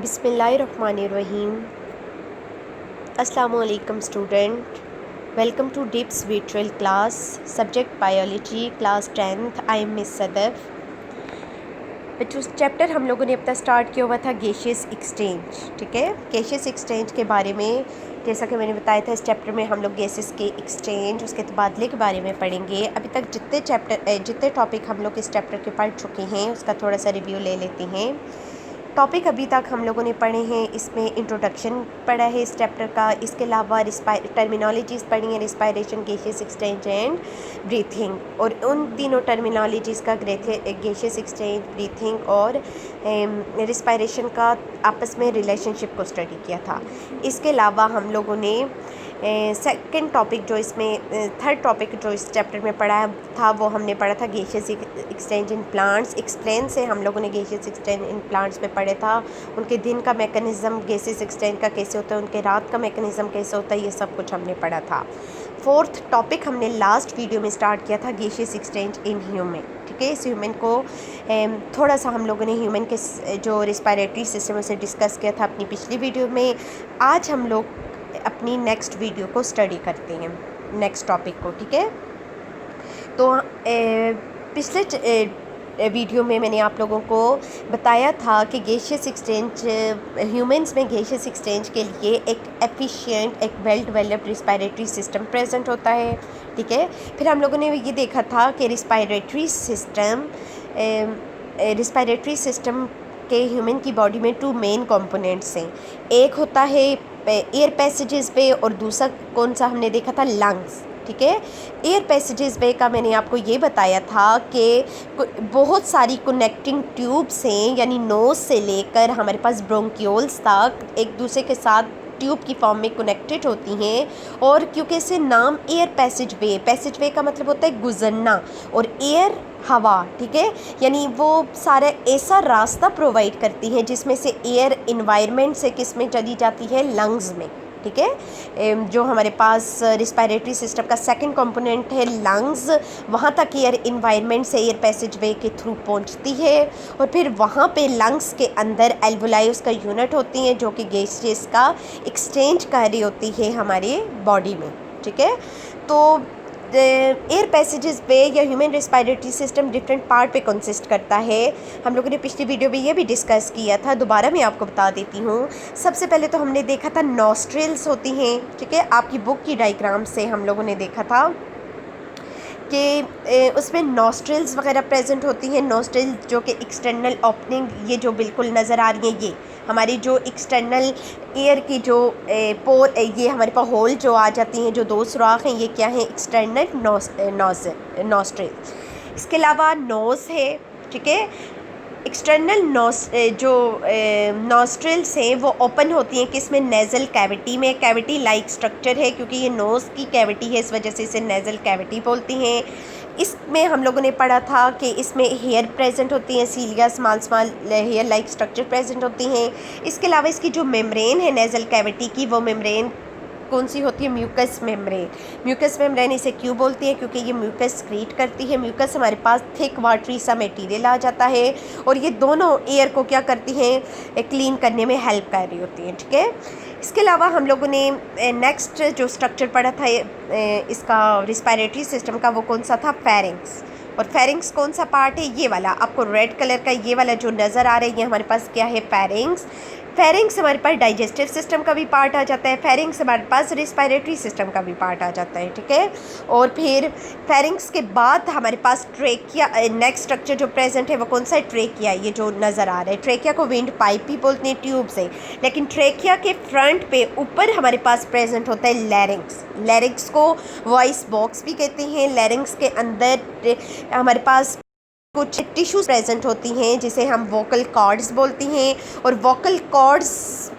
बिस्मिल्लाहिर्रहमानिर्रहीम। अस्सलामुअलैकुम student, welcome to DIPS virtual class, subject biology, class 10th। I am miss Sadaf. बच्चों, chapter हम लोगों ने अपना स्टार्ट किया हुआ था गैसियस एक्सचेंज। ठीक है, गैसियस एक्सचेंज के बारे में जैसा कि मैंने बताया था, इस चैप्टर में हम लोग गैसेस के एक्सचेंज, उसके तबादले के बारे में पढ़ेंगे। अभी तक जितने टॉपिक हम लोग इस चैप्टर के पढ़ चुके हैं उसका थोड़ा सा रिव्यू ले लेते हैं। टॉपिक अभी तक हम लोगों ने पढ़े हैं, इसमें इंट्रोडक्शन पढ़ा है इस चैप्टर का। इसके अलावा टर्मिनोलॉजीज़ पढ़ी हैं, respiration, gaseous exchange and breathing. और उन तीनों टर्मिनोलॉजीज़ का गैसियस एक्सचेंज, ब्रीथिंग और रिस्पायरेशन का आपस में रिलेशनशिप को स्टडी किया था। इसके अलावा हम लोगों ने सेकंड टॉपिक जो इसमें थर्ड टॉपिक जो इस चैप्टर में पढ़ा था वो हमने पढ़ा था gaseous exchange in plants. Explain से हम लोगों ने गैसियस एक्सचेंज इन प्लांट्स में पढ़े था, उनके दिन का मैकेनिज़्म गैसियस एक्सचेंज का कैसे होता है, उनके रात का मैकेनिज़्म कैसे होता है, ये सब कुछ हमने पढ़ा था। फोर्थ टॉपिक हमने लास्ट वीडियो में स्टार्ट किया था गैसियस एक्सचेंज इन ह्यूमन। ठीक है, इस ह्यूमन को थोड़ा सा हम लोगों ने ह्यूमन के जो रिस्पायरेटरी सिस्टम उसे डिस्कस किया था अपनी पिछली वीडियो में। आज हम लोग अपनी नेक्स्ट वीडियो को स्टडी करते हैं, नेक्स्ट टॉपिक को। ठीक है, तो पिछले वीडियो में मैंने आप लोगों को बताया था कि गैसियस एक्सचेंज ह्यूमंस में गैसियस एक्सचेंज के लिए एक एफिशिएंट, एक well developed respiratory system present होता है। ठीक है, फिर हम लोगों ने ये देखा था कि रिस्पायरेटरी सिस्टम के ह्यूमन की बॉडी में 2 मेन कंपोनेंट्स हैं। एक होता है एयर पैसेजेस वे और दूसरा कौन सा हमने देखा था, लंग्स। ठीक है, एयर पैसेजेस वे का मैंने आपको ये बताया था कि बहुत सारी कनेक्टिंग ट्यूब्स हैं, यानी नोज से लेकर हमारे पास ब्रोंकियोल्स तक एक दूसरे के साथ ट्यूब की फॉर्म में कनेक्टेड होती हैं। और क्योंकि इसे नाम एयर पैसेज वे का मतलब होता है गुजरना, और एयर हवा। ठीक है, यानी वो सारा ऐसा रास्ता प्रोवाइड करती है जिसमें से एयर इन्वायरमेंट से किस में चली जाती है, लंग्स में। ठीक है, जो हमारे पास रिस्पायरेटरी सिस्टम का सेकंड कंपोनेंट है लंग्स, वहाँ तक एयर इन्वायरमेंट से एयर पैसेज वे के थ्रू पहुँचती है। और फिर वहाँ पे लंग्स के अंदर एल्वोलाई उसका यूनिट होती हैं जो कि गैसेस का एक्सचेंज कर रही होती है हमारे बॉडी में। ठीक है, तो एयर पैसेजेस वे या human respiratory system different part पे कंसिस्ट करता है। हम लोगों ने पिछली वीडियो में ये भी डिस्कस किया था, दोबारा मैं आपको बता देती हूँ। सबसे पहले तो हमने देखा था नॉस्ट्रिल्स होती हैं। ठीक है, आपकी बुक की डायग्राम से हम लोगों ने देखा था कि उसमें नॉस्ट्रिल्स वगैरह प्रेजेंट होती हैं। नॉस्ट्रिल जो कि एक्सटर्नल ओपनिंग, ये जो बिल्कुल नज़र आ रही है, ये हमारी जो एक्सटर्नल एयर की जो पोर, ये हमारे पास होल जो आ जाती हैं, जो 2 सुराख हैं, ये क्या है, एक्सटर्नल नॉस्ट्रिल। इसके अलावा नोज़ है। ठीक है, एक्सटर्नल नॉस्ट्रिल्स हैं वो ओपन होती हैं किसमें, नेज़ल कैविटी में। कैविटी लाइक स्ट्रक्चर है क्योंकि ये नोज़ की कैविटी है, इस वजह से इसे नेज़ल कैविटी बोलती हैं। इसमें हम लोगों ने पढ़ा था कि इसमें हेयर प्रेजेंट होती हैं, cilia small hair like structure present होती हैं। इसके अलावा इसकी जो मेम्ब्रेन है नेज़ल कैविटी की, वो मेम्ब्रेन कौन सी होती है, म्यूकस मेम्ब्रेन। म्यूकस मेम्ब्रेन इसे क्यों बोलती है, क्योंकि ये म्यूकस क्रिएट करती है। म्यूकस हमारे पास थिक वाटरी सा मटेरियल आ जाता है और ये दोनों एयर को क्या करती हैं, क्लीन करने में हेल्प कर रही होती हैं। ठीक है, इसके अलावा हम लोगों ने नेक्स्ट जो स्ट्रक्चर पढ़ा था इसका रिस्पायरेटरी सिस्टम का, वो कौन सा था, फेरिंग्स। और फेरिंग्स कौन सा पार्ट है, ये वाला आपको रेड कलर का ये वाला जो नज़र आ रहा है, ये हमारे पास क्या है, फेरिंग्स। फेरिंग्स हमारे पास डाइजेस्टिव सिस्टम का भी पार्ट आ जाता है, फेरिंग्स हमारे पास रिस्पायरेटरी सिस्टम का भी पार्ट आ जाता है। ठीक है, और फिर फेरिंग्स के बाद हमारे पास ट्रेकिया, नेक्स्ट स्ट्रक्चर जो प्रेजेंट है वो कौन सा है, ट्रेकिया। ये जो नज़र आ रहा है, ट्रेकिया को विंड पाइप भी बोलते हैं, ट्यूब से। लेकिन ट्रेकिया के फ्रंट पे ऊपर हमारे पास प्रेजेंट होता है लैरिंग्स। लैरिंग्स को वॉइस बॉक्स भी कहते हैं। लैरिंग्स के अंदर हमारे पास कुछ टिश्यूज प्रेजेंट होती हैं जिसे हम वोकल कॉर्ड्स बोलती हैं। और वोकल कॉर्ड्स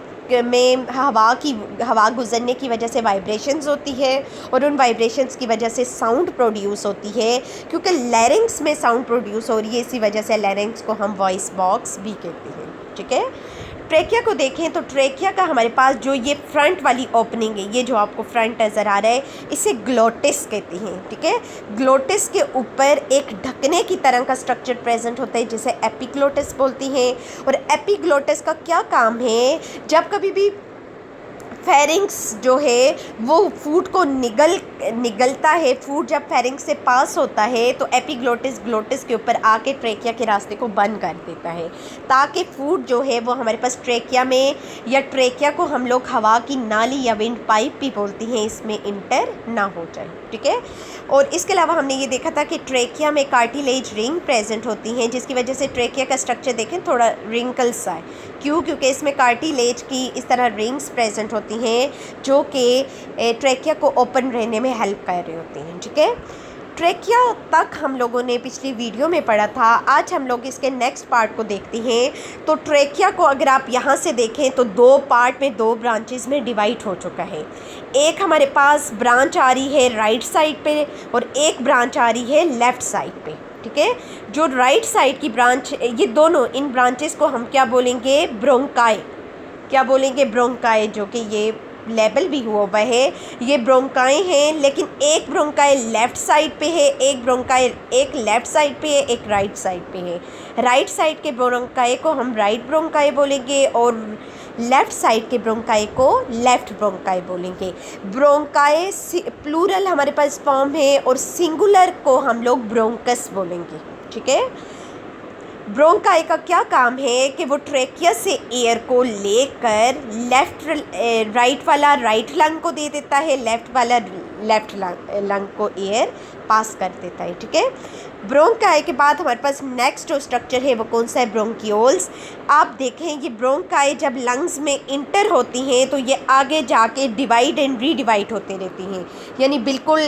में हवा गुजरने की वजह से वाइब्रेशंस होती है और उन वाइब्रेशंस की वजह से साउंड प्रोड्यूस होती है। क्योंकि लैरिंग्स में साउंड प्रोड्यूस हो रही है, इसी वजह से लैरिंग्स को हम वॉइस बॉक्स भी कहते हैं। ठीक है। ट्रेकिया को देखें तो ट्रेकिया का हमारे पास जो ये फ्रंट वाली ओपनिंग है, ये जो आपको फ्रंट नज़र आ रहा है, इसे ग्लोटिस कहते हैं, ठीक है। ग्लोटिस के ऊपर एक ढकने की तरह का स्ट्रक्चर प्रेजेंट होता है जिसे एपिग्लोटिस बोलती हैं। और एपिग्लोटिस का क्या काम है, जब कभी भी फेरिंग्स जो है वो फूड को निगलता है, फूड जब फेरिंग्स से पास होता है तो एपिग्लोटिस ग्लोटिस के ऊपर आके ट्रेकिया के रास्ते को बंद कर देता है, ताकि फूड जो है वो हमारे पास ट्रेकिया में, या ट्रेकिया को हम लोग हवा की नाली या विंड पाइप भी बोलती हैं, इसमें इंटर ना हो जाए, ठीक है। और इसके अलावा हमने ये देखा था कि ट्रेकिया में कार्टिलेज रिंग प्रेजेंट होती हैं, जिसकी वजह से ट्रेकिया का स्ट्रक्चर देखें थोड़ा रिंकल्स सा है। क्यों? क्योंकि इसमें कार्टिलेज की इस तरह रिंग्स प्रेजेंट होती हैं जो कि ट्रेकिया को ओपन रहने में हेल्प कर रही होती हैं, ठीक है। ट्रेकिया तक हम लोगों ने पिछली वीडियो में पढ़ा था। आज हम लोग इसके नेक्स्ट पार्ट को देखते हैं। तो ट्रेकिया को अगर आप यहाँ से देखें तो दो पार्ट में, दो ब्रांचेस में डिवाइड हो चुका है। एक हमारे पास ब्रांच आ रही है राइट साइड पे और एक ब्रांच आ रही है लेफ़्ट साइड पे, ठीक है। जो राइट साइड की ब्रांच, ये दोनों, इन ब्रांचेस को हम क्या बोलेंगे? ब्रोंकाई। क्या बोलेंगे? ब्रोंकाई, जो कि ये लेबल भी हुआ है, ये ब्रोंकाई हैं। लेकिन एक ब्रोंकाई लेफ़्ट साइड पे है, एक ब्रोंकाई एक लेफ़्ट साइड पे है, एक राइट साइड पे है। राइट साइड के ब्रोंकाई को हम राइट ब्रोंकाई बोलेंगे और लेफ़्ट साइड के ब्रोंकाई को लेफ़्ट ब्रोंकाई बोलेंगे। ब्रोंकाई प्लूरल हमारे पास फॉर्म है और सिंगुलर को हम लोग ब्रोंकस बोलेंगे, ठीक है। ब्रोंकाई का क्या काम है कि वो ट्रेकिया से एयर को लेकर राइट वाला राइट लंग को दे देता है, लेफ़्ट वाला लेफ़्ट लंग को एयर पास कर देता है, ठीक है। ब्रोंकाई के बाद हमारे पास नेक्स्ट जो स्ट्रक्चर है वो कौन सा है? ब्रोंकियोल्स। आप देखें ये ब्रोंकाई जब लंग्स में इंटर होती हैं तो ये आगे जाके डिवाइड एंड रीडिवाइड होते रहती हैं, यानी बिल्कुल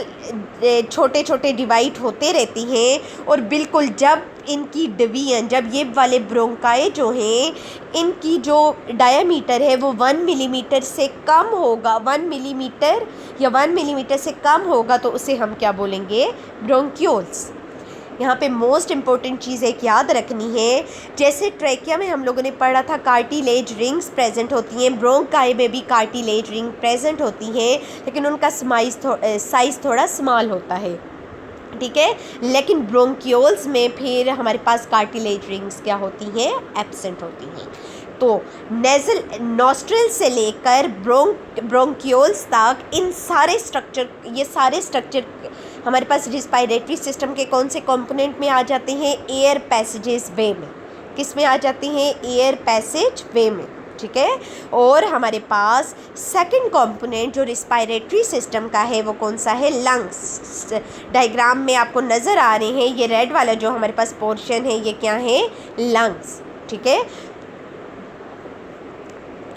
छोटे छोटे डिवाइड होते रहती हैं। और बिल्कुल जब इनकी डिवीजन, जब ये वाले ब्रोंकाई जो हैं इनकी जो डायामीटर है वो 1 मिलीमीटर से कम होगा, 1 मिलीमीटर या 1 मिलीमीटर से कम होगा तो उसे हम क्या बोलेंगे? ब्रोंकियोल्स। यहाँ पे मोस्ट इम्पॉर्टेंट चीज़ एक याद रखनी है, जैसे ट्रेकिया में हम लोगों ने पढ़ा था कार्टिलेज रिंग्स प्रेजेंट होती हैं, ब्रोंकाई में भी कार्टिलेज रिंग प्रेजेंट होती हैं, लेकिन उनका साइज़ थोड़ा स्मॉल होता है, ठीक है। लेकिन ब्रोंकियोल्स में फिर हमारे पास कार्टिलेज रिंग्स क्या होती हैं? एब्सेंट होती हैं। तो नेज़ल नॉस्ट्रल से लेकर ब्रोंकियोल्स तक इन सारे स्ट्रक्चर, ये सारे स्ट्रक्चर हमारे पास रिस्पायरेटरी सिस्टम के कौन से कंपोनेंट में आ जाते हैं? एयर पैसेजेस वे में। किस में आ जाती हैं? एयर पैसेज वे में, ठीक है। और हमारे पास सेकंड कंपोनेंट जो रिस्पायरेटरी सिस्टम का है वो कौन सा है? लंग्स। डायग्राम में आपको नज़र आ रहे हैं, ये रेड वाला जो हमारे पास पोर्शन है ये क्या है? लंग्स, ठीक है।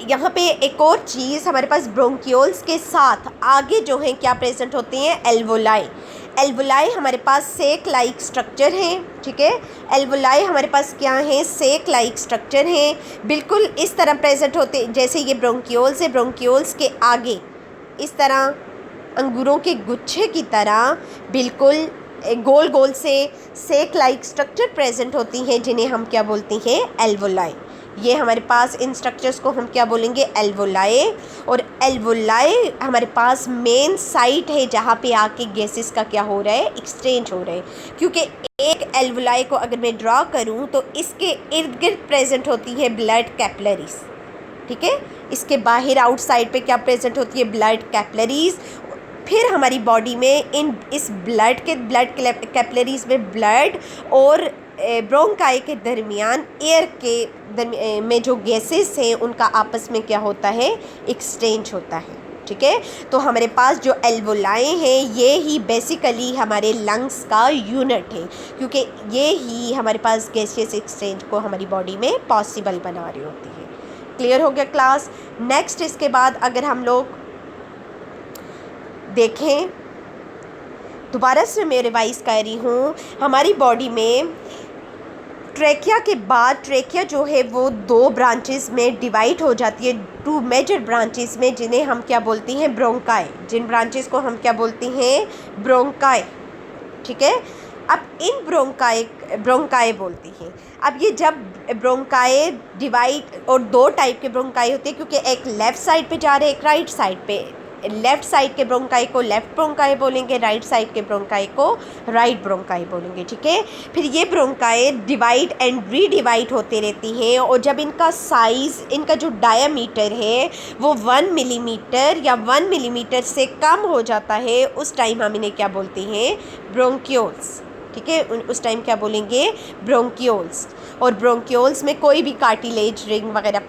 यहाँ पे एक और चीज़ हमारे पास ब्रोंकियोल्स के साथ आगे जो है क्या प्रेजेंट होते हैं? एल्वोलाई। एल्वोलाई हमारे पास सेक लाइक स्ट्रक्चर हैं, ठीक है। एल्वोलाई हमारे पास क्या है? सेक लाइक स्ट्रक्चर हैं, बिल्कुल इस तरह प्रेजेंट होते जैसे ये ब्रोंकियोल्स है। ब्रोंकियोल्स के आगे इस तरह अंगूरों के गुच्छे की तरह बिल्कुल गोल गोल से सेक लाइक स्ट्रक्चर प्रेजेंट होती हैं, जिन्हें हम क्या बोलते हैं? एल्वोलाई। ये हमारे पास इन स्ट्रक्चर्स को हम क्या बोलेंगे? एल्वोलाई। और एल्वोलाई हमारे पास मेन साइट है जहाँ पे आके गैसेस का क्या हो रहा है? एक्सचेंज हो रहा है। क्योंकि एक एल्वोलाई को अगर मैं ड्रा करूँ तो इसके इर्द गिर्द प्रेजेंट होती है ब्लड कैपिलरीज, ठीक है। इसके बाहर आउटसाइड पे क्या प्रेजेंट होती है? Blood capillaries. फिर हमारी बॉडी में इस ब्लड कैपिलरीज में ब्लड और ब्रोंकाई के दरमियान एयर में जो गैसेस हैं उनका आपस में क्या होता है? एक्सचेंज होता है, ठीक है। तो हमारे पास जो एल्वोलाई हैं ये ही बेसिकली हमारे लंग्स का यूनिट है, क्योंकि ये ही हमारे पास गैसियस एक्सचेंज को हमारी बॉडी में पॉसिबल बना रही होती है। क्लियर हो गया क्लास? नेक्स्ट इसके बाद अगर हम लोग देखें, दोबारा से मैं रिवाइज़ कर रही हूँ, हमारी बॉडी में ट्रेकिया के बाद ट्रेकिया जो है वो दो ब्रांचेस में डिवाइड हो जाती है, 2 मेजर ब्रांचेस में, जिन्हें हम क्या बोलती हैं? ब्रोंकाई। जिन ब्रांचेस को हम क्या बोलती हैं? ब्रोंकाई, ठीक है। अब इन ब्रोंकाई बोलती हैं। अब ये जब ब्रोंकाई डिवाइड, और दो टाइप के ब्रोंकाई होते हैं क्योंकि एक लेफ़्ट साइड पे जा रहे हैं, एक राइट साइड पे। लेफ़्ट साइड के ब्रोंकाई को लेफ़्ट ब्रोंकाई बोलेंगे, राइट साइड के ब्रोंकाई को राइट ब्रोंकाई बोलेंगे, ठीक है। फिर ये ब्रोंकाई डिवाइड एंड रीडिवाइड होते रहती हैं, और जब इनका साइज़, इनका जो डायामीटर है वो 1 मिलीमीटर या 1 मिलीमीटर से कम हो जाता है, उस टाइम हम इन्हें क्या बोलते हैं? ब्रोंक्यूल्स, ठीक है। उस टाइम क्या बोलेंगे? ब्रोंक्यूल्स। और ब्रोंक्यूल्स में कोई भी कार्टिलेज रिंग वगैरह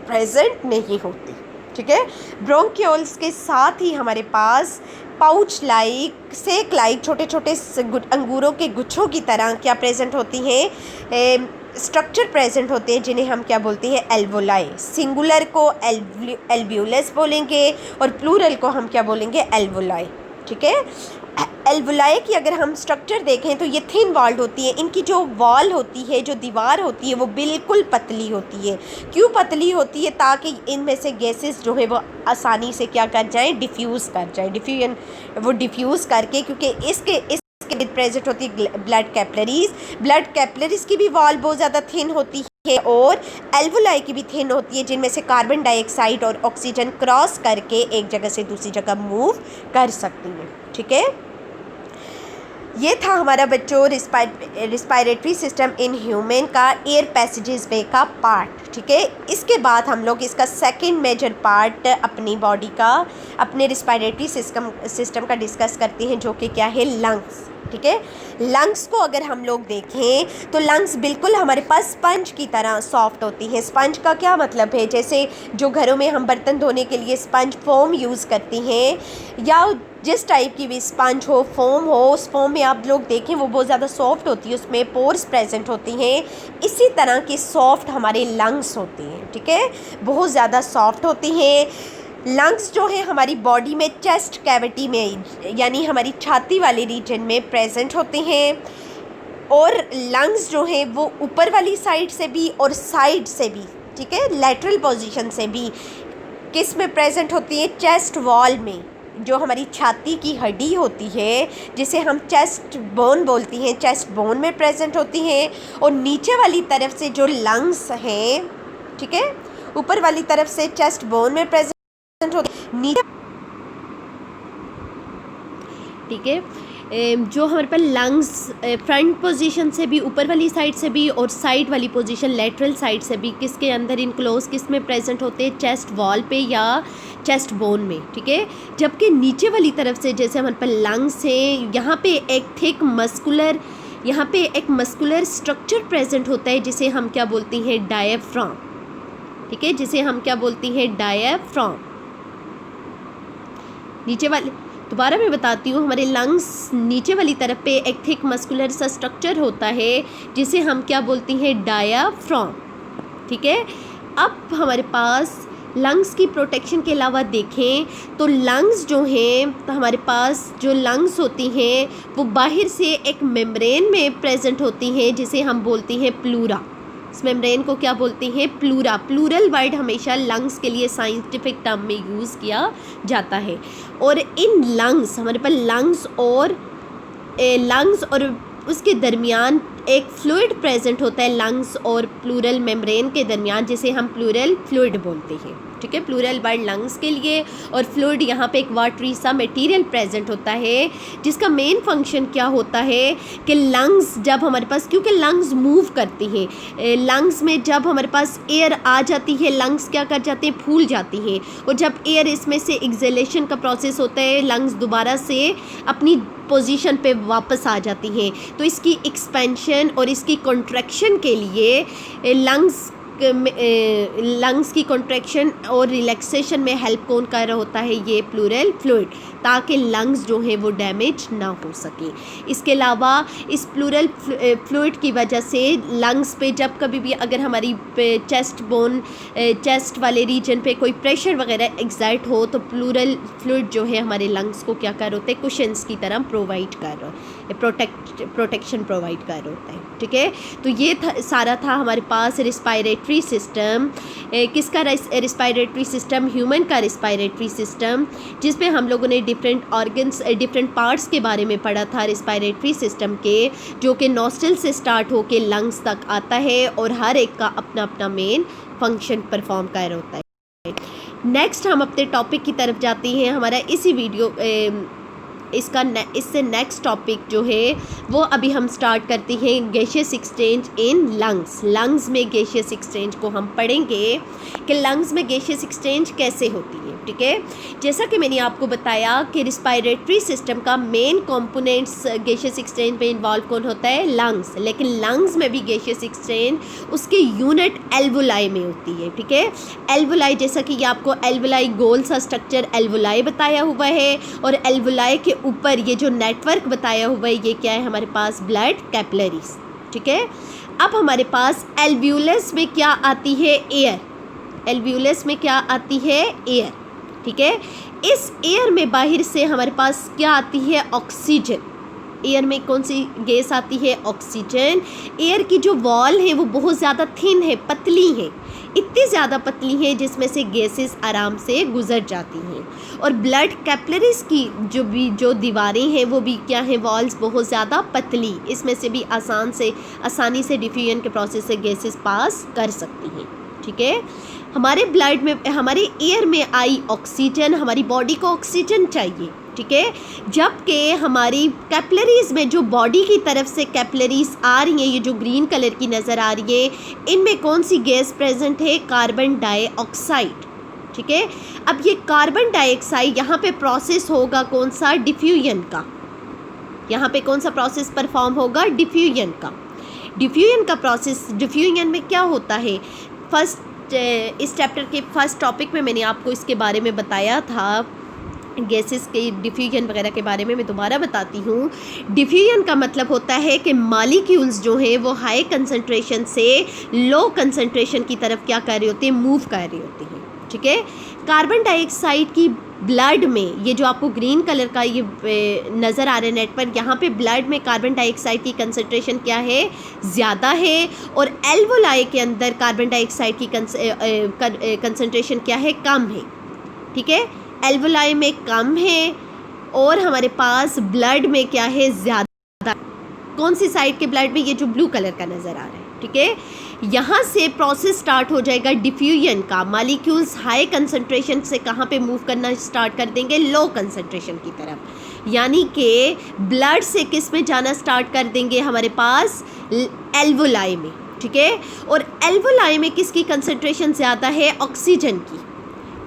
प्रेजेंट नहीं होती, ठीक है। ब्रोंक्यूल्स के साथ ही हमारे पास पाउच लाइक, सेक लाइक छोटे छोटे अंगूरों के गुच्छों की तरह क्या प्रेजेंट होती हैं? स्ट्रक्चर प्रेजेंट होते हैं, जिन्हें हम क्या बोलते हैं? एल्वोलाई। सिंगुलर को एल्व्यूलस बोलेंगे और प्लूरल को हम क्या बोलेंगे? एल्वोलाई, ठीक है। एल्वोलाई की अगर हम स्ट्रक्चर देखें तो ये थिन वॉल्ड होती है। इनकी जो वॉल होती है, जो दीवार होती है, वो बिल्कुल पतली होती है। क्यों पतली होती है? ताकि इनमें से गैसेस जो है वो आसानी से क्या कर जाएं? डिफ्यूज़ कर जाएं। डिफ्यूजन, वो डिफ्यूज़ करके, क्योंकि इसके प्रेजेंट होती है ब्लड कैपिलरीज। ब्लड कैपिलरीज की भी वॉल बहुत ज़्यादा थिन होती है और एल्वोलाई की भी थिन होती है, जिनमें से कार्बन डाइऑक्साइड और ऑक्सीजन क्रॉस करके एक जगह से दूसरी जगह मूव कर सकती हैं, ठीक है। ये था हमारा बच्चों रिस्पायरेटरी सिस्टम इन ह्यूमन का एयर पैसेजेस वे का पार्ट, ठीक है। इसके बाद हम लोग इसका सेकंड मेजर पार्ट अपनी बॉडी का, अपने रिस्पायरेटरी सिस्टम का डिस्कस करते हैं, जो कि क्या है? लंग्स, ठीक है। लंग्स को अगर हम लोग देखें तो लंग्स बिल्कुल हमारे पास स्पंज की तरह सॉफ्ट होती हैं। स्पंज का क्या मतलब है? जैसे जो घरों में हम बर्तन धोने के लिए स्पंज फोम यूज़ करती हैं, या जिस टाइप की भी स्पंज हो, फोम हो, उस फोम में आप लोग देखें वो बहुत ज़्यादा सॉफ्ट होती है, उसमें पोर्स प्रेजेंट होती हैं। इसी तरह की सॉफ्ट हमारे लंग्स होती हैं, ठीक है, बहुत ज़्यादा सॉफ्ट होती हैं। लंग्स जो है हमारी बॉडी में चेस्ट कैविटी में, यानी हमारी छाती वाले रीजन में प्रेजेंट होते हैं। और लंग्स जो है वो ऊपर वाली साइड से भी और साइड से भी, ठीक है, लैटरल पोजीशन से भी किस में प्रेजेंट होती है? चेस्ट वॉल में, जो हमारी छाती की हड्डी होती है, जिसे हम चेस्ट बोन बोलती हैं, चेस्ट बोन में प्रेजेंट होती हैं। और नीचे वाली तरफ से जो लंग्स हैं, ठीक है, ऊपर वाली तरफ से चेस्ट बोन में प्रेजेंट होती नीचे, ठीक है। जो हमारे पास लंग्स फ्रंट पोजीशन से भी, ऊपर वाली साइड से भी और साइड वाली पोजीशन लेटरल साइड से भी किसके अंदर इनक्लोज, किस में प्रेजेंट होते हैं? चेस्ट वॉल पे या चेस्ट बोन में, ठीक है। जबकि नीचे वाली तरफ से जैसे हमारे पास लंग्स हैं, यहाँ पे एक थिक मस्कुलर, यहाँ पे एक मस्कुलर स्ट्रक्चर प्रेजेंट होता है, जिसे हम क्या बोलते हैं? डायफ्राम, ठीक है, जिसे हम क्या बोलते हैं? डायफ्राम। नीचे वाले, दोबारा मैं बताती हूँ, हमारे लंग्स नीचे वाली तरफ पे एक थिक मस्कुलर सा स्ट्रक्चर होता है, जिसे हम क्या बोलते हैं? डायाफ्राम, ठीक है। अब हमारे पास लंग्स की प्रोटेक्शन के अलावा देखें तो लंग्स जो हैं, तो हमारे पास जो लंग्स होती हैं वो बाहर से एक मेम्ब्रेन में प्रेजेंट होती हैं, जिसे हम बोलते हैं प्लूरा। इस मेम्ब्रेन को क्या बोलते हैं? प्लूरा। प्लूरल वर्ड हमेशा लंग्स के लिए साइंटिफिक टर्म में यूज़ किया जाता है। और इन लंग्स, हमारे पास लंग्स और उसके दरमियान एक फ्लूइड प्रेजेंट होता है, लंग्स और प्लूरल मेम्ब्रेन के दरमियान, जिसे हम प्लूरल फ्लूइड बोलते हैं, ठीक है। प्लूरल वर्ड लंग्स के लिए, और फ्लूइड यहाँ पे एक वाटरी सा मटेरियल प्रेजेंट होता है, जिसका मेन फंक्शन क्या होता है कि लंग्स जब हमारे पास, क्योंकि लंग्स मूव करती हैं, लंग्स में जब हमारे पास एयर आ जाती है, लंग्स क्या कर जाते हैं? फूल जाती हैं। और जब एयर इसमें से एक्सहेलेशन का प्रोसेस होता है, लंग्स दोबारा से अपनी पोजीशन पे वापस आ जाती हैं। तो इसकी एक्सपेंशन और इसकी कॉन्ट्रैक्शन के लिए लंग्स की कॉन्ट्रैक्शन और रिलैक्सेशन में हेल्प कौन कर रहा होता है? ये प्लूरल फ्लूइड, ताकि लंग्स जो है वो डैमेज ना हो सके। इसके अलावा इस प्लूरल फ्लूइड की वजह से लंग्स पे जब कभी भी अगर हमारी चेस्ट बोन, चेस्ट वाले रीजन पे कोई प्रेशर वगैरह एग्जर्ट हो, तो प्लूरल फ्लूइड जो है हमारे लंग्स को क्या कर होते हैं? कुशन्स की तरह प्रोवाइड कर रहा है, प्रोटेक्शन प्रोवाइड कर रहा होता है, ठीक है। तो ये सारा था हमारे पास रिस्पायरेटरी रिस्पायरेटरी सिस्टम, किसका रिस्पायरेटरी सिस्टम, ह्यूमन का रिस्पायरेटरी सिस्टम, जिसमें हम लोगों ने डिफरेंट ऑर्गन्स डिफरेंट पार्ट्स के बारे में पढ़ा था रिस्पायरेटरी सिस्टम के, जो कि नॉस्ट्रल से स्टार्ट होके लंग्स तक आता है और हर एक का अपना अपना मेन फंक्शन परफॉर्म कर होता है। नेक्स्ट हम अपने टॉपिक की तरफ जाते हैं। हमारा इसी वीडियो इससे नेक्स्ट टॉपिक जो है वो अभी हम स्टार्ट करते हैं gaseous exchange in lungs. Lungs में गैसियस एक्सचेंज को हम पढ़ेंगे कि लंग्स में गैसियस एक्सचेंज कैसे होती है। ठीक है, जैसा कि मैंने आपको बताया कि रिस्पायरेटरी सिस्टम का मेन कंपोनेंट्स गैसियस एक्सचेंज में इन्वॉल्व कौन होता है, लंग्स। लेकिन लंग्स में भी गैसियस एक्सचेंज उसकी यूनिट एल्वोलाई में होती है। ठीक है, एल्वोलाई, जैसा कि ये आपको एल्वोलाई गोल सा स्ट्रक्चर एल्वोलाई बताया हुआ है, और एल्वोलाई के ऊपर ये जो नेटवर्क बताया हुआ है ये क्या है, हमारे पास ब्लड कैपिलरीज। ठीक है, अब हमारे पास एल्व्यूलस में क्या आती है, एयर। एल्व्यूलस में क्या आती है, एयर। ठीक है, इस एयर में बाहर से हमारे पास क्या आती है, ऑक्सीजन। एयर में कौन सी गैस आती है, ऑक्सीजन। एयर की जो वॉल है वो बहुत ज़्यादा थिन है, पतली है, इतनी ज़्यादा पतली है जिसमें से गैसेस आराम से गुजर जाती हैं। और ब्लड कैपिलरीज की जो दीवारें हैं वो भी क्या है, वॉल्स बहुत ज़्यादा पतली, इसमें से भी आसानी से डिफ्यूजन के प्रोसेस से गैसेस पास कर सकती हैं। ठीक है, हमारे ब्लड में, हमारे एयर में आई ऑक्सीजन, हमारी बॉडी को ऑक्सीजन चाहिए। ठीक है, जबकि हमारी कैपिलरीज में जो बॉडी की तरफ से कैपिलरीज आ रही हैं, ये जो ग्रीन कलर की नज़र आ रही है, इनमें कौन सी गैस प्रेजेंट है, कार्बन डाइऑक्साइड। ठीक है, अब ये कार्बन डाइऑक्साइड यहाँ पे प्रोसेस होगा कौन सा, डिफ्यूजन का। यहाँ पे कौन सा प्रोसेस परफॉर्म होगा, डिफ्यूजन का। डिफ्यूजन का प्रोसेस, डिफ्यूजन में क्या होता है, इस चैप्टर के फर्स्ट टॉपिक में मैंने आपको इसके बारे में बताया था, गैसेस के डिफ्यूजन वगैरह के बारे में मैं दोबारा बताती हूँ। डिफ्यूजन का मतलब होता है कि मॉलिक्यूल्स जो हैं वो हाई कंसंट्रेशन से लो कंसंट्रेशन की तरफ क्या कर रही होती है, मूव कर रही होती हैं। ठीक है, कार्बन डाइऑक्साइड की ब्लड में, ये जो आपको ग्रीन कलर का ये नज़र आ रहा है नेटवर्क, यहाँ पे ब्लड में कार्बन डाइऑक्साइड की कंसंट्रेशन क्या है, ज़्यादा है, और एल्वोलाई के अंदर कार्बन डाइऑक्साइड की कंसंट्रेशन क्या है, कम है। ठीक है, एल्वोलाई में कम है और हमारे पास ब्लड में क्या है, ज़्यादा। कौन सी साइड के ब्लड में, ये जो ब्लू कलर का नज़र आ रहा है। ठीक है, यहाँ से प्रोसेस स्टार्ट हो जाएगा डिफ्यूजन का। मॉलिक्यूल्स हाई कंसंट्रेशन से कहाँ पे मूव करना स्टार्ट कर देंगे, लो कंसंट्रेशन की तरफ, यानी कि ब्लड से किस में जाना स्टार्ट कर देंगे, हमारे पास एल्वोलाई में। ठीक है, और एल्वोलाई में किसकी कंसंट्रेशन ज़्यादा है, ऑक्सीजन की।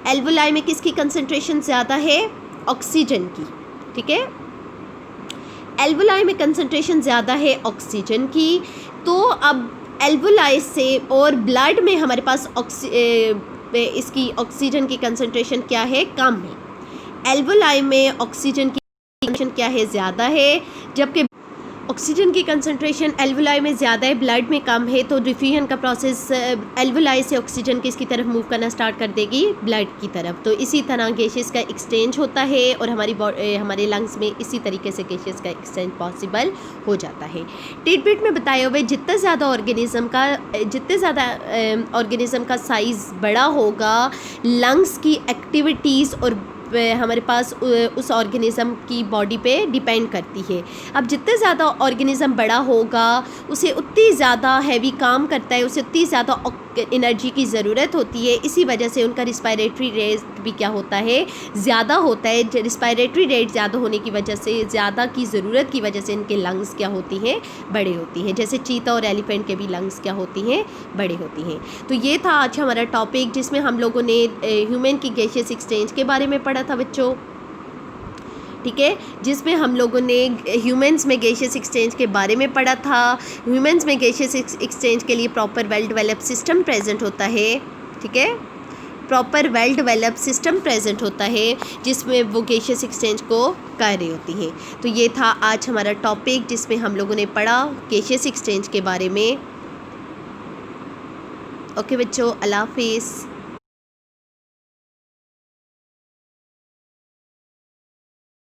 एल्वोलाई में किसकी कंसंट्रेशन ज़्यादा है, ऑक्सीजन की। ठीक है, एल्वोलाई में कंसंट्रेशन ज़्यादा है ऑक्सीजन की। तो अब एल्वोलाई से और ब्लड में हमारे पास इसकी ऑक्सीजन की कंसंट्रेशन क्या है, कम है। एल्वोलाई में ऑक्सीजन की कंसंट्रेशन क्या है, ज़्यादा है, जबकि ऑक्सीजन की कंसंट्रेशन एल्वोलाई में ज़्यादा है, ब्लड में कम है। तो डिफ्यूजन का प्रोसेस एल्वोलाई से ऑक्सीजन किसकी तरफ मूव करना स्टार्ट कर देगी, ब्लड की तरफ। तो इसी तरह गैसेस का एक्सचेंज होता है और हमारे लंग्स में इसी तरीके से गैसेस का एक्सचेंज पॉसिबल हो जाता है। टिडबिट में बताया हुआ है, जितना ज़्यादा ऑर्गेनिज़म का साइज़ बड़ा होगा, लंग्स की एक्टिविटीज़ और हमारे पास उस ऑर्गेनिज़म की बॉडी पे डिपेंड करती है। अब जितने ज़्यादा ऑर्गेनिज़म बड़ा होगा उसे उतनी ज़्यादा हैवी काम करता है, उसे उतनी ज़्यादा एनर्जी की ज़रूरत होती है। इसी वजह से उनका रिस्पायरेटरी रेट भी क्या होता है, ज़्यादा होता है। रिस्पायरेटरी रेट ज़्यादा होने की वजह से, ज़्यादा की ज़रूरत की वजह से इनके लंग्स क्या होती हैं, बड़े होती हैं। जैसे चीता और एलिफेंट के भी लंग्स क्या होती हैं, बड़े होती हैं। तो ये था आज हमारा टॉपिक, जिसमें हम लोगों ने ह्यूमन की गैसियस एक्सचेंज के बारे में पढ़ा था बच्चों। ठीक है, जिसमें हम लोगों ने ह्यूमंस में गैसियस एक्सचेंज के बारे में पढ़ा था। ह्यूमंस में गैसियस एक्सचेंज के लिए proper well developed system present होता है। ठीक है, proper well developed system present होता है जिसमें वो गैसियस एक्सचेंज को कर रही होती हैं। तो ये था आज हमारा टॉपिक, जिसमें हम लोगों ने पढ़ा गैसियस एक्सचेंज के बारे में। ओके बच्चों, अल्लाह हाफिज़।